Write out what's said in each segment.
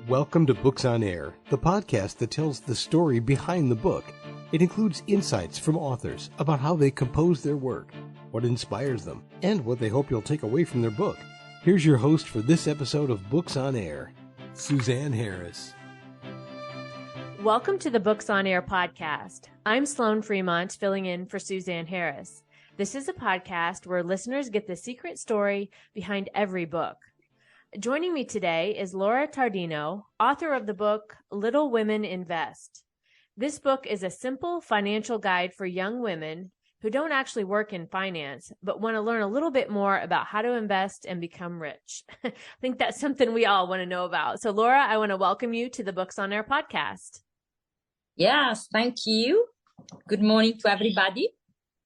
Welcome to Books on Air, the podcast that tells the story behind the book. It includes insights from authors about how they compose their work, what inspires them, and what they hope you'll take away from their book. Here's your host for this episode of Books on Air, Suzanne Harris. Welcome to the Books on Air podcast. I'm Sloan Fremont, filling in for Suzanne Harris. This is a podcast where listeners get the secret story behind every book. Joining me today is Laura Tardino, author of the book Little Women Invest. This book is a simple financial guide for young women who don't actually work in finance, but want to learn a little bit more about how to invest and become rich. I think that's something we all want to know about. So Laura, I want to welcome you to the Books on Air podcast. Yes, thank you. Good morning to everybody.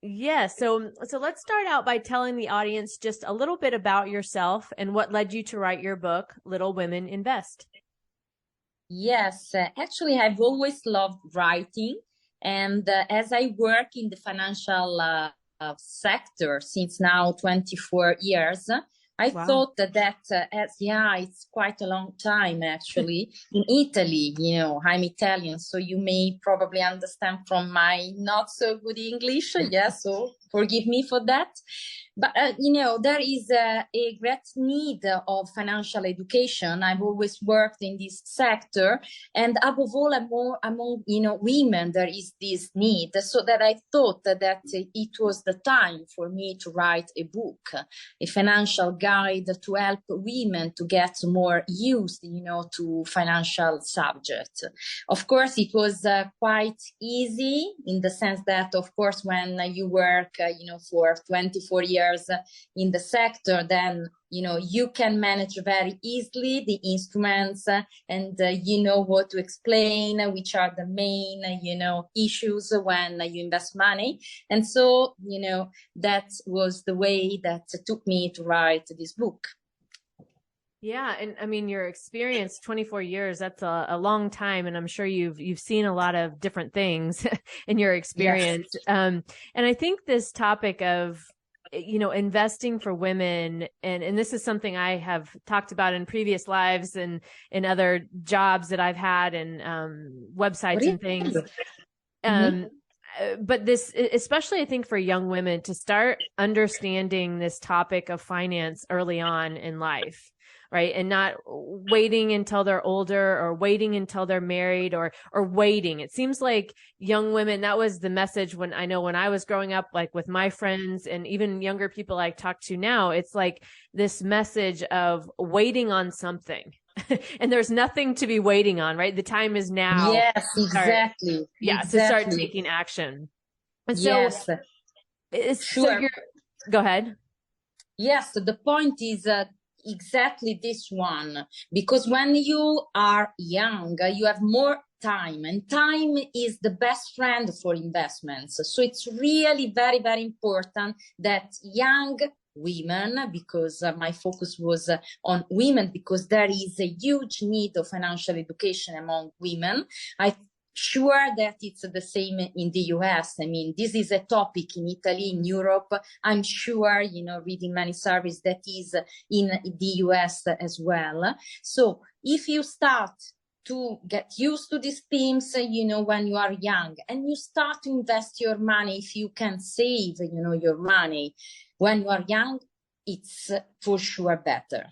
Yes. So let's start out by telling the audience just a little bit about yourself and what led you to write your book, Little Women Invest. Yes, actually, I've always loved writing. And as I work in the financial sector since now 24 years, I thought that it's quite a long time, actually. In Italy, I'm Italian, so you may probably understand from my not so good English. Yes, so forgive me for that. But, there is a great need of financial education. I've always worked in this sector. And above all, among women, there is this need. So that I thought that it was the time for me to write a book, a financial guide to help women to get more used, to financial subjects. Of course, it was quite easy in the sense that, of course, when you work, for 24 years in the sector, then you can manage very easily the instruments and you know what to explain, which are the main issues when you invest money. And so that was the way that took me to write this book. Yeah. And I mean, your experience, 24 years, that's a long time. And I'm sure you've seen a lot of different things in your experience. Yes. And I think this topic of, investing for women, and this is something I have talked about in previous lives and in other jobs that I've had and websites and things. But this, especially I think for young women, to start understanding this topic of finance early on in life. Right. And not waiting until they're older or waiting until they're married or waiting. It seems like young women, that was the message when I was growing up, like with my friends and even younger people I talk to now, it's like this message of waiting on something. And there's nothing to be waiting on, right? The time is now. Yes, exactly. To start taking action. And so, yes. Sure. Go ahead. Yes, the point is exactly this one, because when you are young, you have more time, and time is the best friend for investments. So it's really very, very important that young women, because my focus was on women, because there is a huge need of financial education among women. I'm sure that it's the same in the US. I mean, this is a topic in Italy, in Europe. I'm sure, reading many surveys that is in the US as well. So if you start to get used to these themes, when you are young, and you start to invest your money, if you can save, your money when you are young, it's for sure better.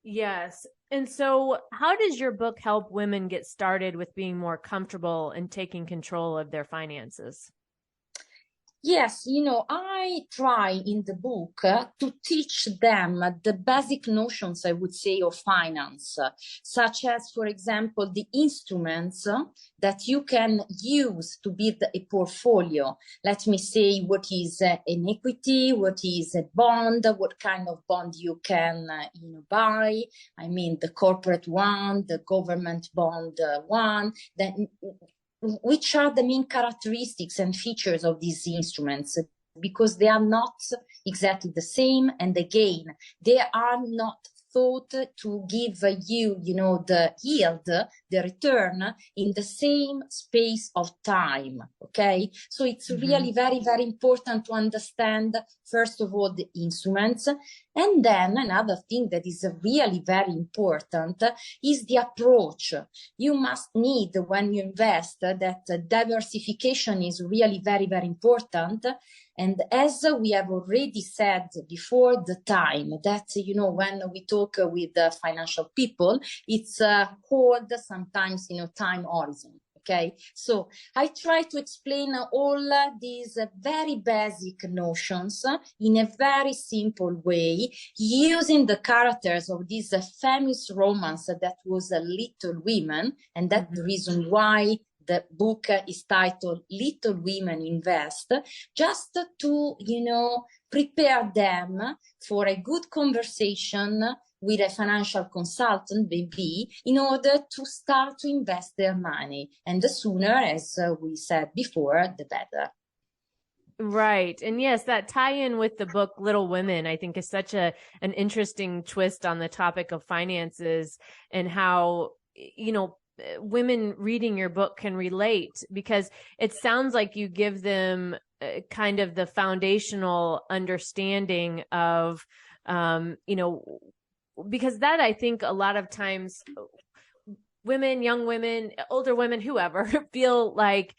Yes. And so how does your book help women get started with being more comfortable and taking control of their finances? Yes, I try in the book to teach them the basic notions, I would say, of finance, such as, for example, the instruments that you can use to build a portfolio. Let me say what is an equity, what is a bond, what kind of bond you can, buy. I mean, the corporate one, the government bond one, then which are the main characteristics and features of these instruments, because they are not exactly the same. And again, they are not thought to give you, the yield, the return in the same space of time. Okay. So it's really very, very important to understand, first of all, the instruments. And then another thing that is really very important is the approach. You must need, when you invest, that diversification is really very, very important. And as we have already said before, the time that, when we talk with financial people, it's called sometimes, time horizon. Okay, so I try to explain all these very basic notions in a very simple way, using the characters of this famous romance that was Little Women, and that's the reason why the book is titled Little Women Invest, just to, prepare them for a good conversation with a financial consultant, maybe, in order to start to invest their money. And the sooner, as we said before, the better. Right. And yes, that tie-in with the book Little Women, I think, is such an interesting twist on the topic of finances, and how, women reading your book can relate, because it sounds like you give them kind of the foundational understanding of, because that, I think, a lot of times women, young women, older women, whoever, feel like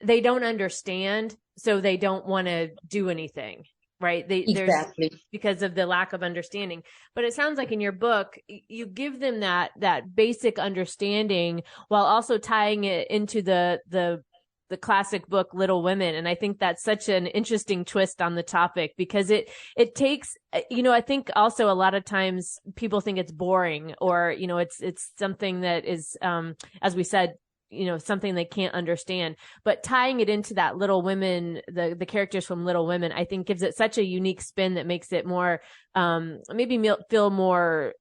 they don't understand, so they don't want to do anything, right? Exactly. Because of the lack of understanding. But it sounds like in your book, you give them that basic understanding while also tying it into the classic book Little Women. And I think that's such an interesting twist on the topic, because it takes, I think also a lot of times people think it's boring, or, it's something that is, as we said, something they can't understand. But tying it into that Little Women, the characters from Little Women, I think gives it such a unique spin that makes it more, maybe feel more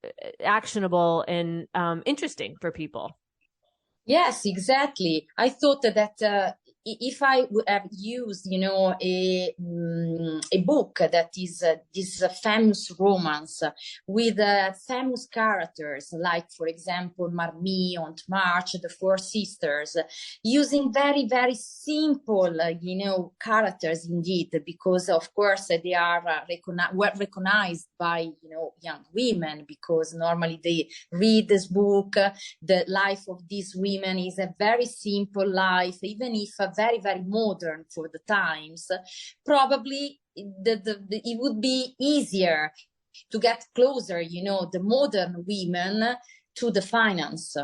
actionable and interesting for people. Yes, exactly. I thought that if I would have used, a book that is this famous romance with famous characters, like, for example, Marmee, Aunt March, the Four Sisters, using very, very simple, characters indeed, because of course they are recognized by, young women, because normally they read this book. The life of these women is a very simple life, even if very, very modern for the times. Probably it would be easier to get closer, the modern women to the finance.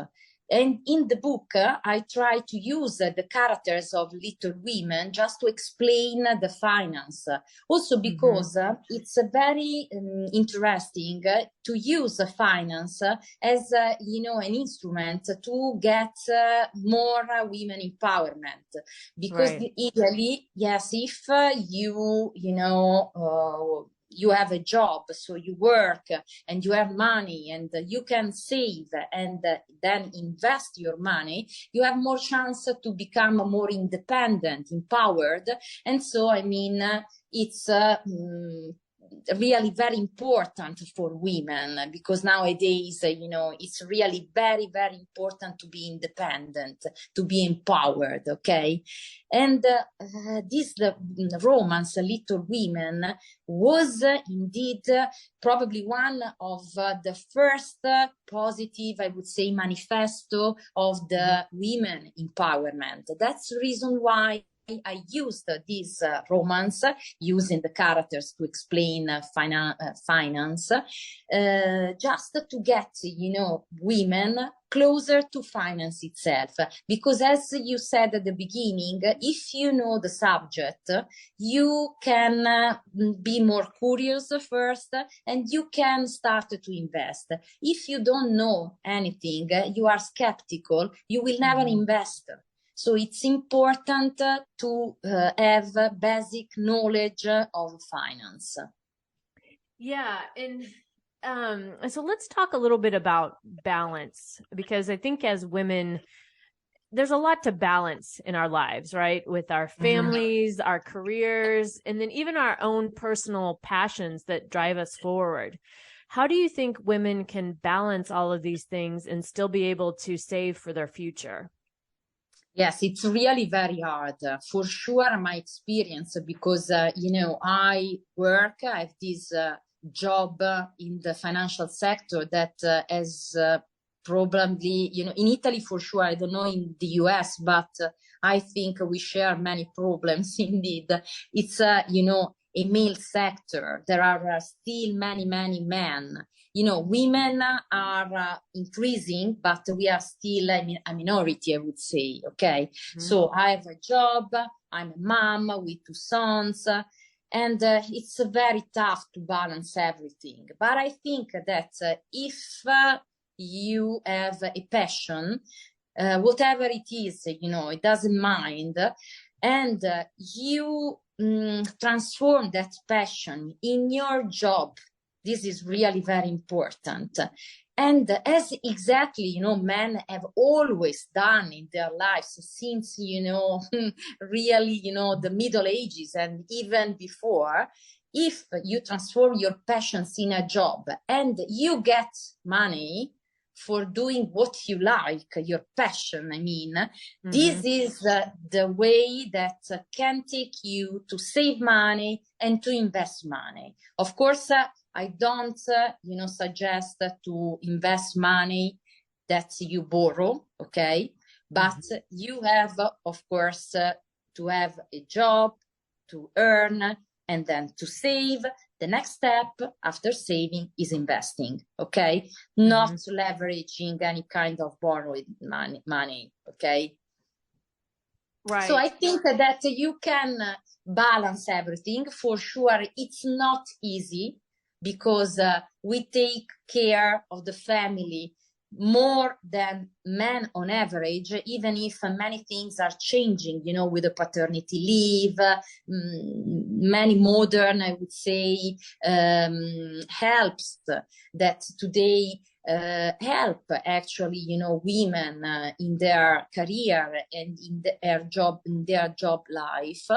And in the book, I try to use the characters of Little Women just to explain the finance. Also because it's very interesting to use finance as, an instrument to get more women empowerment. Because ideally, yes, if you have a job, so you work and you have money and you can save and then invest your money, you have more chance to become more independent, empowered. And so, it's really very important for women, because nowadays, it's really very, very important to be independent, to be empowered. Okay. And this romance, Little Women, was indeed probably one of the first positive, I would say, manifesto of the women empowerment. That's the reason why I used this romance, using the characters to explain finance, just to get, women closer to finance itself. Because as you said at the beginning, if you know the subject, you can be more curious first, and you can start to invest. If you don't know anything, you are skeptical, you will never invest. So it's important to have basic knowledge of finance. Yeah. And so let's talk a little bit about balance, because I think as women, there's a lot to balance in our lives, right? With our families, our careers, and then even our own personal passions that drive us forward. How do you think women can balance all of these things and still be able to save for their future? Yes, it's really very hard. For sure, my experience, because, I have this job in the financial sector that has probably, in Italy for sure, I don't know in the US, but I think we share many problems indeed. It's, a male sector. There are still many, many men. Women are increasing, but we are still a minority, I would say. Okay. Mm-hmm. So I have a job. I'm a mom with 2 sons. And it's very tough to balance everything. But I think that if you have a passion, whatever it is, it doesn't mind. And you transform that passion in your job. This is really very important. And as exactly, men have always done in their lives since, really, the Middle Ages and even before, if you transform your passions in a job and you get money for doing what you like, your passion, mm-hmm. This is the way that can take you to save money and to invest money. Of course, I don't, suggest to invest money that you borrow, okay? But mm-hmm. You have, of course, to have a job, to earn, and then to save. The next step after saving is investing, okay? Mm-hmm. Not leveraging any kind of borrowed money, okay? Right. So I think that you can balance everything. For sure, it's not easy because we take care of the family more than men on average, even if many things are changing, with the paternity leave, many modern, I would say, helps that today help actually, women in their career and in their job life.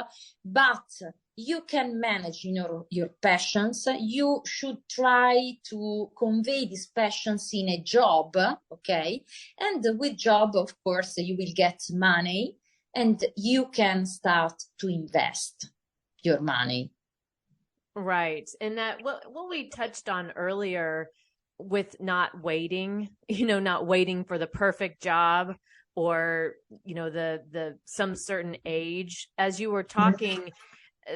But you can manage, your passions. You should try to convey these passions in a job, okay? And with job, of course, you will get money and you can start to invest your money. Right. And that what we touched on earlier with not waiting, not waiting for the perfect job or, the some certain age. As you were talking,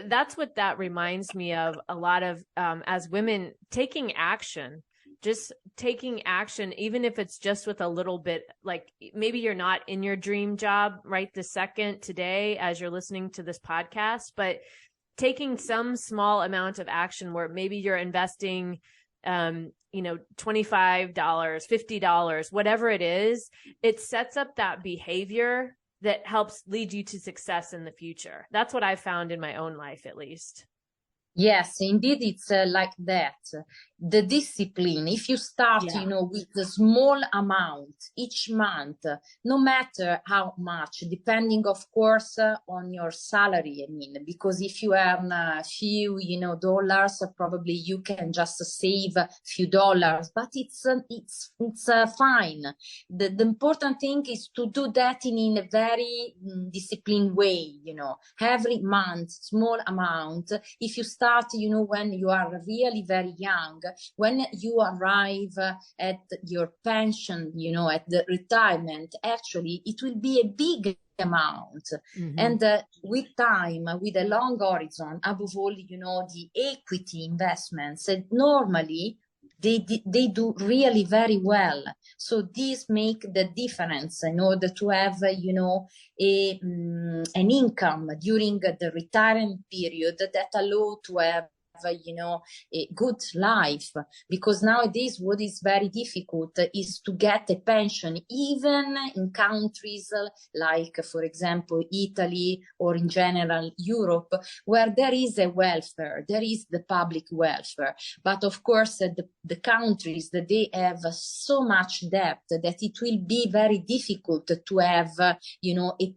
that's what that reminds me of a lot of, as women, taking action, even if it's just with a little bit, like maybe you're not in your dream job right this second today as you're listening to this podcast, but taking some small amount of action where maybe you're investing, $25, $50, whatever it is, it sets up that behavior that helps lead you to success in the future. That's what I've found in my own life, at least. Yes, indeed, it's like that. The discipline, if you start, with a small amount each month, no matter how much, depending, of course, on your salary, because if you earn a few, dollars, probably you can just save a few dollars, but it's fine. The important thing is to do that in a very disciplined way, every month, small amount. If you start, when you are really very young, when you arrive at your pension, at the retirement, actually, it will be a big amount. Mm-hmm. And with time, with a long horizon, above all, the equity investments, normally, they do really very well. So these make the difference in order to have, an income during the retirement period that allow to have, a good life. Because nowadays what is very difficult is to get a pension, even in countries like, for example, Italy or in general Europe, where there is a welfare, there is the public welfare. But of course, the countries that they have so much debt that it will be very difficult to have, a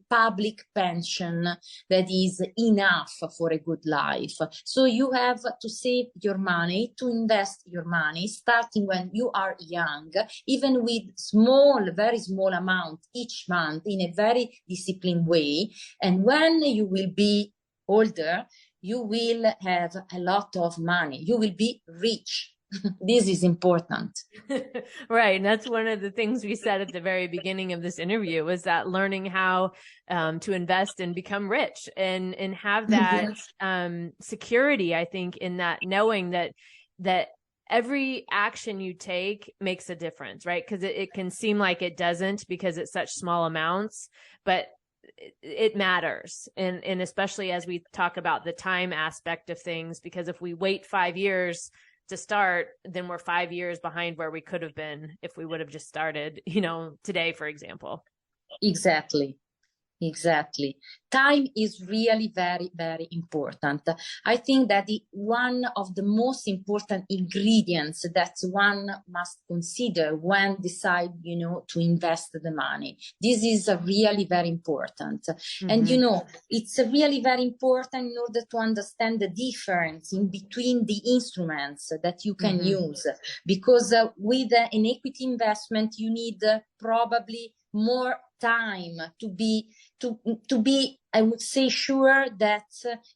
public pension that is enough for a good life. So you have to save your money, to invest your money, starting when you are young, even with very small amount each month in a very disciplined way. And when you will be older, you will have a lot of money. You will be rich. This is important. Right. And that's one of the things we said at the very beginning of this interview, was that learning how to invest and become rich and have that security, I think, in that knowing that every action you take makes a difference, right? Because it can seem like it doesn't because it's such small amounts, but it matters. And especially as we talk about the time aspect of things, because if we wait 5 years to start, then we're 5 years behind where we could have been if we would have just started, today, for example. Exactly. Time is really very, very important. I think that one of the most important ingredients that one must consider when decide, to invest the money. This is really very important. Mm-hmm. And, it's really very important in order to understand the difference in between the instruments that you can use. Because with an equity investment, you need probably more time to be, I would say, sure that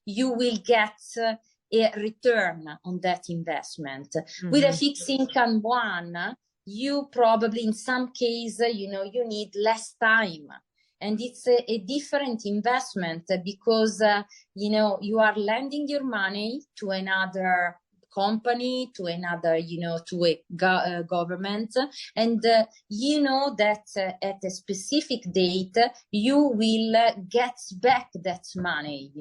you will get a return on that investment. With a fixed income one, you probably, in some case, you need less time. And it's a different investment because, you are lending your money to another company, to another, to a government, and that at a specific date you will get back that money,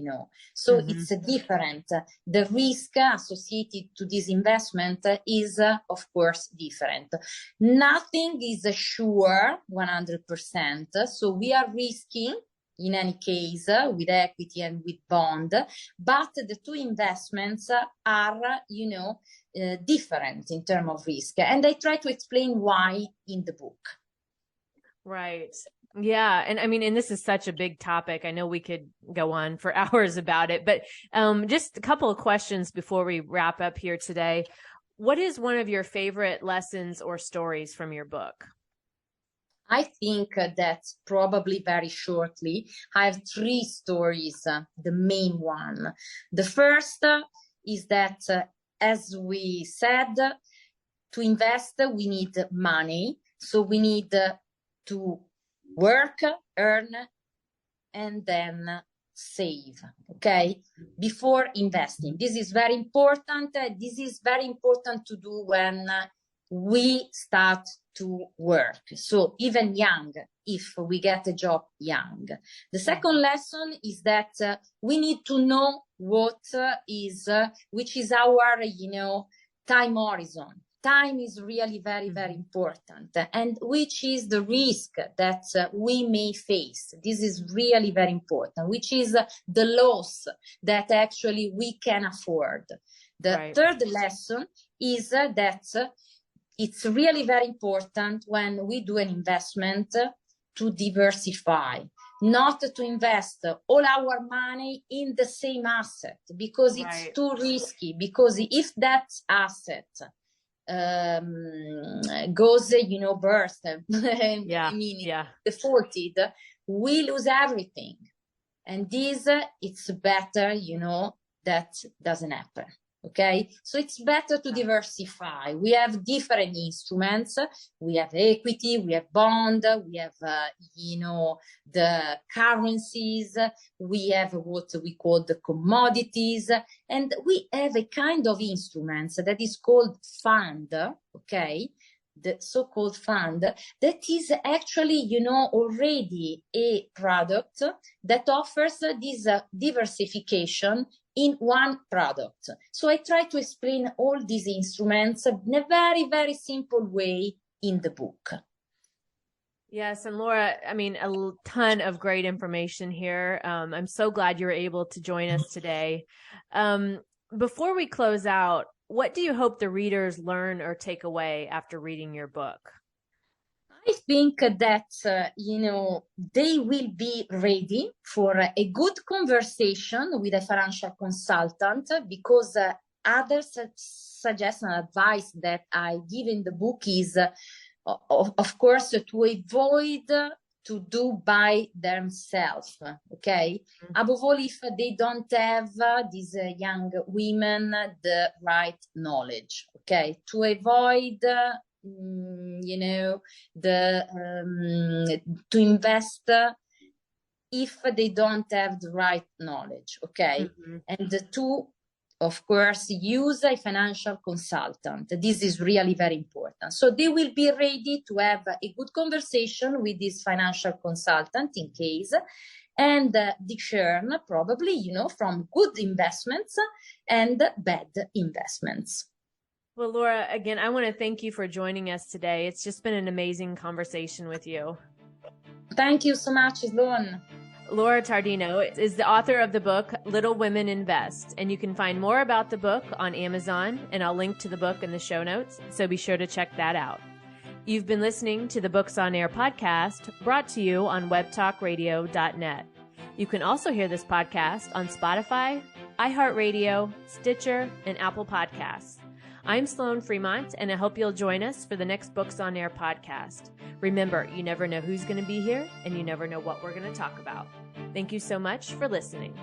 so it's different. The risk associated to this investment is of course different. Nothing is sure 100%, so we are risking in any case with equity and with bond, but the two investments are, different in terms of risk. And I try to explain why in the book. Right. Yeah. And I mean, and this is such a big topic. I know we could go on for hours about it, but just a couple of questions before we wrap up here today. What is one of your favorite lessons or stories from your book? I think that probably very shortly, I have 3 stories, the main one. The first is that, as we said, to invest, we need money. So we need to work, earn, and then save, okay, before investing. This is very important. This is very important to do when we start to work. So even young, if we get a job young. The second lesson is that we need to know which is our, time horizon. Time is really very, very important. And which is the risk that we may face. This is really very important, which is the loss that actually we can afford. The third lesson is that it's really very important when we do an investment to diversify, not to invest all our money in the same asset, because it's too risky. Because if that asset goes, burst, defaulted, we lose everything. And this, it's better, that doesn't happen. Okay, so it's better to diversify. We have different instruments. We have equity, we have bond, we have, the currencies, we have what we call the commodities, and we have a kind of instruments that is called fund, okay? The so-called fund that is actually, already a product that offers this diversification in one product. So I try to explain all these instruments in a very, very simple way in the book. Yes. And Laura, I mean, a ton of great information here. I'm so glad you were able to join us today. Before we close out, what do you hope the readers learn or take away after reading your book? I think that, they will be ready for a good conversation with a financial consultant, because other suggestion advice that I give in the book is, of course, to avoid to do by themselves, okay? Mm-hmm. Above all, if they don't have, these young women, the right knowledge, okay? To avoid, to invest if they don't have the right knowledge, okay? Mm-hmm. And to, of course, use a financial consultant. This is really very important. So they will be ready to have a good conversation with this financial consultant in case, and discern probably, from good investments and bad investments. Well, Laura, again, I want to thank you for joining us today. It's just been an amazing conversation with you. Thank you so much, Sloan. Laura Tardino is the author of the book, Little Women Invest, and you can find more about the book on Amazon, and I'll link to the book in the show notes, so be sure to check that out. You've been listening to the Books on Air podcast, brought to you on webtalkradio.net. You can also hear this podcast on Spotify, iHeartRadio, Stitcher, and Apple Podcasts. I'm Sloan Fremont, and I hope you'll join us for the next Books on Air podcast. Remember, you never know who's going to be here, and you never know what we're going to talk about. Thank you so much for listening.